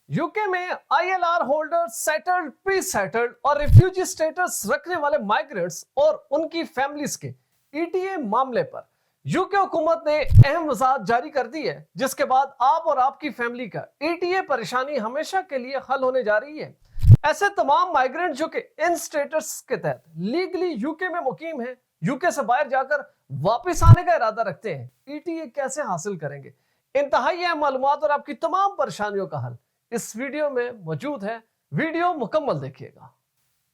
UK में ILR holder, settled, pre settled और refugee status रखने वाले माइग्रेंट्स और उनकी फैमिलीज के ईटीए मामले पर यूके हुकूमत ने अहम वजाहत जारी कर दी है, जिसके बाद आप और आपकी फैमिली का ईटीए परेशानी हमेशा के लिए हल होने जा रही है। ऐसे तमाम माइग्रेंट जो कि इन स्टेटस के तहत लीगली यूके में मुकीम हैं, यूके से बाहर जाकर वापस आने का इरादा रखते हैं, ईटीए कैसे हासिल करेंगे? इंतहाई अहम मालूमात और आपकी तमाम परेशानियों का हल इस वीडियो में मौजूद है। वीडियो मुकम्मल देखिएगा।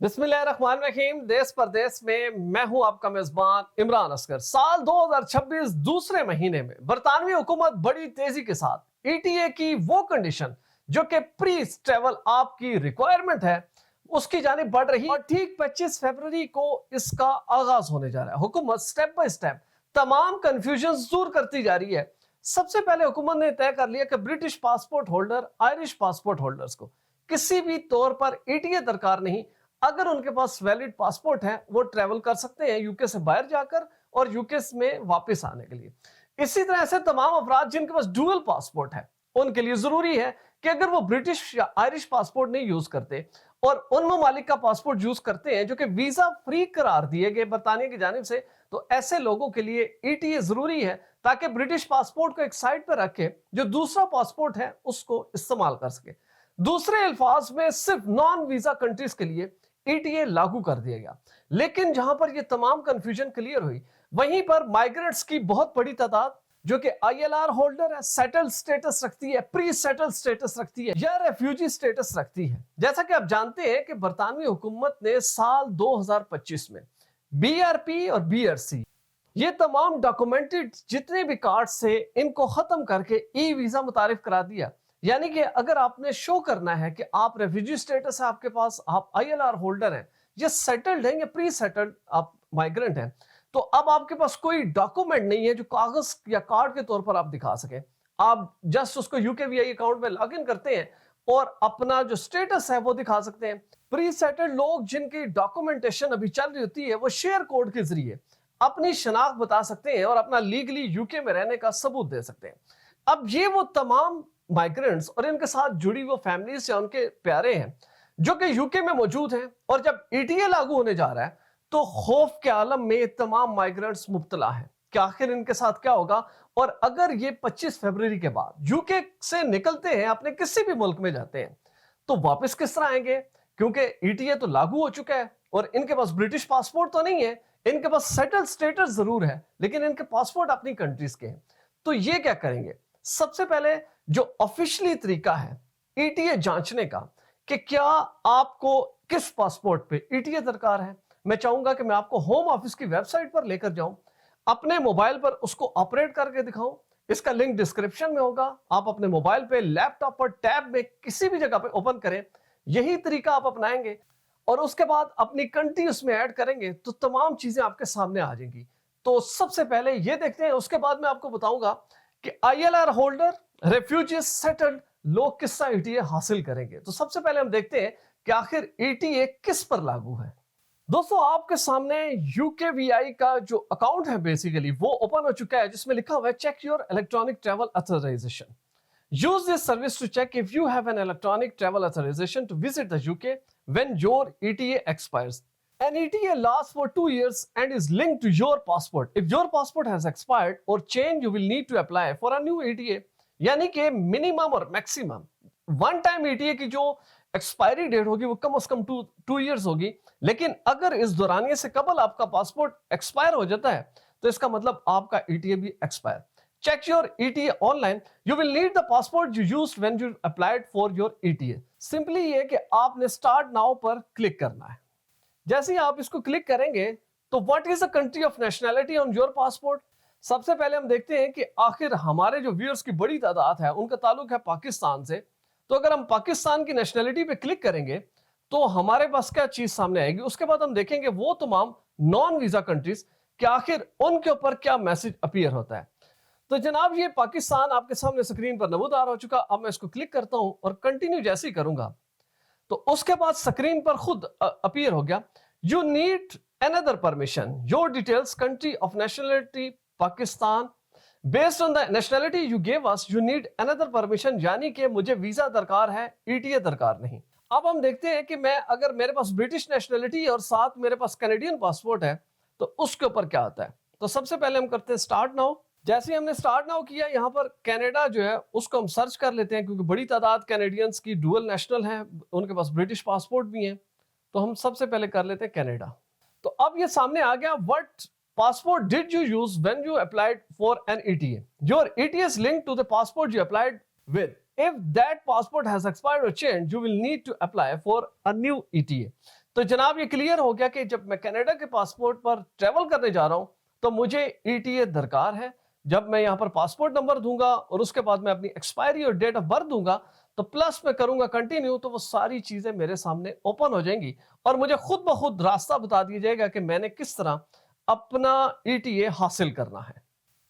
बिस्मिल्लाहिर्रहमानिर्रहीम। देश परदेश में मैं हूं आपका मेजबान इमरान असगर। साल 2026 दूसरे महीने में बरतानवी हुकूमत बड़ी तेजी के साथ ईटीए की वो कंडीशन जो कि प्री ट्रैवल आपकी रिक्वायरमेंट है उसकी जानिब बढ़ रही और ठीक 25 फरवरी को इसका आगाज होने जा रहा है। हुकूमत स्टेप बाय स्टेप तमाम कंफ्यूजन दूर करती जा रही है। सबसे पहले हुकूमत ने तय कर लिया कि British passport holder, Irish passport holders को किसी भी तौर पर ईटीए दरकार नहीं। अगर उनके पास वैलिड पासपोर्ट है वो ट्रैवल कर सकते हैं यूके से बाहर जाकर और यूके में वापस आने के लिए। इसी तरह से तमाम अफराद जिनके पास डुअल पासपोर्ट है उनके लिए जरूरी है कि अगर वो ब्रिटिश या आयरिश पासपोर्ट नहीं यूज करते और उन ममालिक का पासपोर्ट यूज करते हैं जो कि वीजा फ्री करार दिए गए बरतानिया की जानिब से, तो ऐसे लोगों के लिए ईटीए जरूरी है ताकि ब्रिटिश पासपोर्ट को एक साइड पर रखे जो दूसरा पासपोर्ट है उसको इस्तेमाल कर सके। दूसरे अल्फाज में सिर्फ नॉन वीजा कंट्रीज के लिए ईटीए लागू कर दिया गया। लेकिन जहां पर ये तमाम कंफ्यूजन क्लियर हुई वहीं पर माइग्रेंट्स की बहुत बड़ी तादाद जो कि आईएलआर होल्डर है, सेटल्ड स्टेटस रखती है, प्री सेटल्ड स्टेटस रखती है या रेफ्यूजी स्टेटस रखती है। जैसा कि आप जानते हैं कि बरतानवी हुकूमत ने साल 2025 में बीआरपी और बीआरसी ये तमाम डॉक्यूमेंटेड जितने भी कार्ड्स थे इनको खत्म करके ई वीजा मुतारिफ करा दिया। यानी कि अगर आपने शो करना है कि आप रेफ्यूजी स्टेटस है आपके पास, आप आईएलआर होल्डर हैं, ये सेटल्ड हैं या प्री सेटल्ड आप माइग्रेंट हैं, तो अब आपके पास कोई डॉक्यूमेंट नहीं है जो कागज या कार्ड के तौर पर आप दिखा सके। आप जस्ट उसको यूकेवीआई अकाउंट में लॉगिन करते हैं और अपना जो स्टेटस है वो दिखा सकते हैं। प्री सेटल्ड लोग जिनकी डॉक्यूमेंटेशन अभी चल रही होती है वो शेयर कोड के जरिए अपनी शनाख्त बता सकते हैं और अपना लीगली यूके में रहने का सबूत दे सकते हैं। अब ये वो तमाम माइग्रेंट्स और इनके साथ जुड़ी वो फैमिलीज या उनके प्यारे हैं जो कि यूके में मौजूद हैं, और जब ईटीए लागू होने जा रहा है तो खौफ के आलम में तमाम माइग्रेंट्स मुब्तला हैं कि आखिर इनके साथ क्या होगा। और अगर ये 25 फरवरी के बाद यूके से निकलते हैं, अपने किसी भी मुल्क में जाते हैं, तो वापस किस तरह आएंगे? क्योंकि ईटीए तो लागू हो चुका है और इनके पास ब्रिटिश पासपोर्ट तो नहीं है, इनके पास सेटल्ड स्टेटस जरूर है लेकिन इनके पासपोर्ट अपनी कंट्रीज के हैं। तो ये क्या करेंगे? सबसे पहले जो ऑफिशियली तरीका है ईटीए जांचने का कि क्या आपको किस पासपोर्ट पे ईटीए दरकार है, मैं चाहूंगा कि मैं आपको होम ऑफिस की वेबसाइट पर लेकर जाऊं, अपने मोबाइल पर उसको ऑपरेट करके दिखाऊं। इसका लिंक डिस्क्रिप्शन में होगा। आप अपने मोबाइल पे, लैपटॉप पर, टैब में किसी भी जगह पे ओपन करें, यही तरीका आप अपनाएंगे और उसके बाद अपनी कंट्री उसमें ऐड करेंगे तो तमाम चीजें आपके सामने आ जाएंगी। तो सबसे पहले ये देखते हैं, उसके बाद मैं आपको बताऊंगा कि आईएलआर होल्डर, रेफ्यूजी, सेटल्ड लोग किस तरह ईटीए हासिल करेंगे। तो सबसे पहले हम देखते हैं कि आखिर ईटीए किस पर लागू है। दोस्तों, आपके सामने यूकेवीआई का जो अकाउंट है बेसिकली वो ओपन हो चुका है जिसमें लिखा हुआ है check your electronic travel authorization. Use this service to check if you have an electronic travel authorization to visit the UK when your ETA expires. An ETA lasts for 2 years and is linked to your passport. If your passport has expired or changed, you will need to apply for a new ETA. यानी कि minimum और maximum one time ETA की जो expiry date होगी वो कम से कम 2 years होगी। लेकिन अगर इस दौरानिए से कबल आपका पासपोर्ट एक्सपायर हो जाता है तो इसका मतलब आपका ETA भी expire. Check your ETA online. You will need the passport you used when you applied for your ETA. Simply ये कि आपने स्टार्ट नाउ पर क्लिक करना है। जैसे ही आप इसको क्लिक करेंगे तो what is the country of nationality on your passport. सबसे पहले हम देखते हैं कि आखिर हमारे जो व्यूअर्स की बड़ी तादाद है उनका ताल्लुक है पाकिस्तान से। तो अगर हम पाकिस्तान की नेशनैलिटी पे क्लिक करेंगे तो हमारे पास क्या चीज सामने आएगी। उसके बाद हम देखेंगे वो तमाम नॉन वीजा कंट्रीज कि आखिर उनके ऊपर क्या मैसेज अपीयर होता है। तो जनाब, ये पाकिस्तान आपके सामने स्क्रीन पर नमूदार हो चुका। अब मैं इसको क्लिक करता हूं और कंटिन्यू जैसे ही करूंगा तो उसके बाद स्क्रीन पर खुद अपीयर हो गया, you need another permission, your details, country of nationality Pakistan, based on the nationality you gave us you need another permission, यानी कि मुझे वीजा दरकार है, ईटीए दरकार नहीं। अब हम देखते हैं कि मैं अगर मेरे पास ब्रिटिश नेशनलिटी और साथ मेरे पास कैनेडियन पासपोर्ट है तो उसके ऊपर क्या आता है। तो सबसे पहले हम करते हैं स्टार्ट नाउ। जैसे ही हमने स्टार्ट नाउ किया, यहाँ पर कनाडा जो है उसको हम सर्च कर लेते हैं, क्योंकि बड़ी तादाद कैनेडियंस की डुअल नेशनल है, उनके पास ब्रिटिश पासपोर्ट भी है। तो हम सबसे पहले कर लेते हैं कनाडा। तो अब ये सामने आ गया, what passport did you use when you applied for an ETA? Your ETA is linked to the passport you applied with. If that passport has expired or changed, you will need to apply for a new ETA. तो जनाब ये clear हो गया कि जब मैं Canada के passport पर ट्रेवल करने जा रहा हूं तो मुझे ETA दरकार है। जब मैं यहाँ पर पासपोर्ट नंबर दूंगा और उसके बाद मैं अपनी एक्सपायरी और डेट ऑफ बर्थ दूंगा तो प्लस में करूंगा कंटिन्यू, तो वो सारी चीजें मेरे सामने ओपन हो जाएंगी और मुझे खुद ब खुद रास्ता बता दिया जाएगा कि मैंने किस तरह अपना ETA हासिल करना है।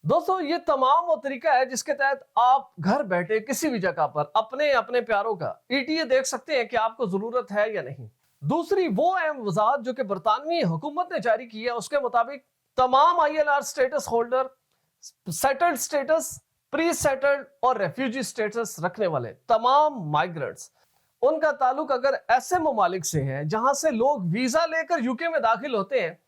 दोस्तों ये तमाम वो तरीका है जिसके तहत आप घर बैठे किसी भी जगह पर अपने अपने प्यारों का ETA देख सकते हैं कि आपको जरूरत है या नहीं। दूसरी वो अहम वजाहत जो कि बरतानवी हुकूमत ने जारी की है, उसके मुताबिक तमाम ILR status holder, settled status, pre settled और रेफ्यूजी स्टेटस रखने वाले तमाम माइग्रेंट्स, उनका ताल्लुक अगर ऐसे ममालिक से है जहां से लोग वीजा लेकर यूके में दाखिल होते हैं,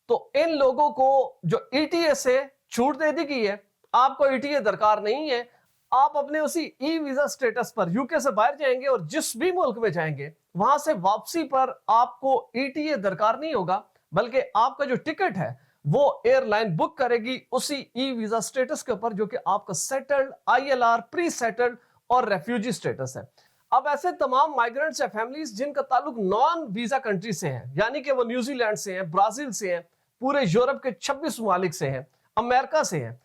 तो इन लोगों को जो ETA से छूट दे दी गई है, आपको ETA दरकार नहीं है। आप अपने उसी ई वीजा स्टेटस पर यूके से बाहर जाएंगे और जिस भी मुल्क में जाएंगे वहां से वापसी पर आपको ETA दरकार नहीं होगा, बल्कि आपका जो टिकट है वो एयरलाइन बुक करेगी उसी ई वीजा स्टेटस के ऊपर जो कि आपका सेटल्ड, ILR, प्री सेटल्ड और रेफ्यूजी स्टेटस है। अब ऐसे तमाम माइग्रेंट्स या फैमिलीज जिनका ताल्लुक नॉन वीजा कंट्री से है, यानी कि वो न्यूजीलैंड से हैं, ब्राजील से हैं, पूरे यूरोप के 26 ममालिक से हैं, अमेरिका से हैं,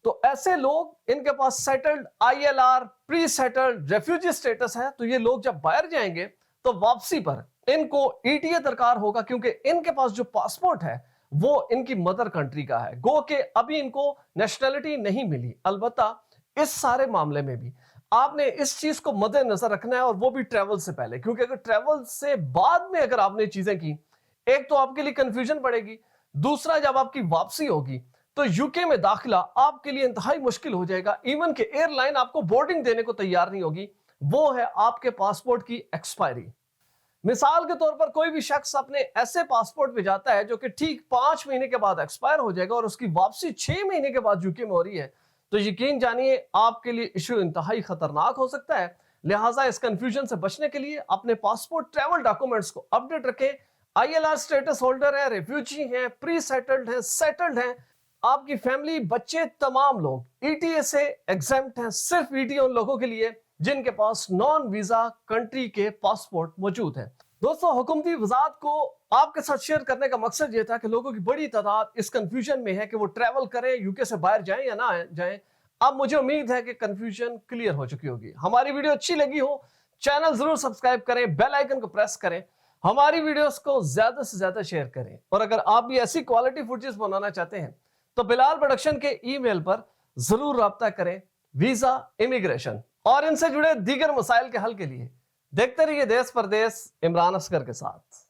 तो ऐसे लोग इनके पास settled, ILR, pre settled, refugee status है। तो ये लोग जब बाहर जाएंगे तो वापसी पर इनको ETA दरकार होगा, क्योंकि इनके पास जो पासपोर्ट है वो इनकी मदर कंट्री का है, गो के अभी इनको नेशनलिटी नहीं मिली। अलबत्ता इस सारे मामले में भी आपने इस चीज को मद्देनजर रखना है, और वो भी ट्रेवल से पहले, क्योंकि अगर ट्रेवल से बाद में अगर आपने चीजें की, एक तो आपके लिए कंफ्यूजन बढ़ेगी, दूसरा जब आपकी वापसी होगी तो यूके में दाखिला आपके लिए इंतहाई मुश्किल हो जाएगा। इवन के एयरलाइन आपको बोर्डिंग देने को तैयार नहीं होगी, वो है आपके पासपोर्ट की एक्सपायरी। मिसाल के तौर पर कोई भी शख्स अपने ऐसे पासपोर्ट पे जाता है जो कि ठीक 5 महीने के बाद एक्सपायर हो जाएगा और उसकी वापसी 6 महीने के बाद यूके में हो रही है, तो यकीन जानिए आपके लिए इशू इंतहाई खतरनाक हो सकता है। लिहाजा इस कंफ्यूजन से बचने के लिए अपने पासपोर्ट ट्रैवल डॉक्यूमेंट्स को अपडेट रखें। ILR स्टेटस होल्डर है, रेफ्यूजी हैं, प्री सेटल्ड हैं, सेटल्ड हैं, आपकी फैमिली, बच्चे, तमाम लोग ETA से एग्जेम्प्ट हैं। सिर्फ ETA उन लोगों के लिए जिनके पास नॉन वीजा कंट्री के पासपोर्ट मौजूद हैं। दोस्तों हुकूमती वजाहत को आपके साथ शेयर करने का मकसद ये था कि लोगों की बड़ी तादाद इस कंफ्यूजन में है कि वो ट्रैवल करें, यूके से बाहर जाएं या ना जाएं। अब मुझे उम्मीद है कि कंफ्यूजन क्लियर हो चुकी होगी। हमारी वीडियो अच्छी लगी हो, चैनल जरूर सब्सक्राइब करें, बेल आइकन को प्रेस करें, हमारी वीडियोस को ज्यादा से ज्यादा शेयर करें। और अगर आप भी ऐसी क्वालिटी फुटेज बनाना चाहते हैं तो बिलाल प्रोडक्शन के ईमेल पर जरूर राब्ता करें। वीजा, इमिग्रेशन और इनसे जुड़े दीगर मसाइल के हल के लिए देखते रहिए देश परदेश इमरान असगर के साथ।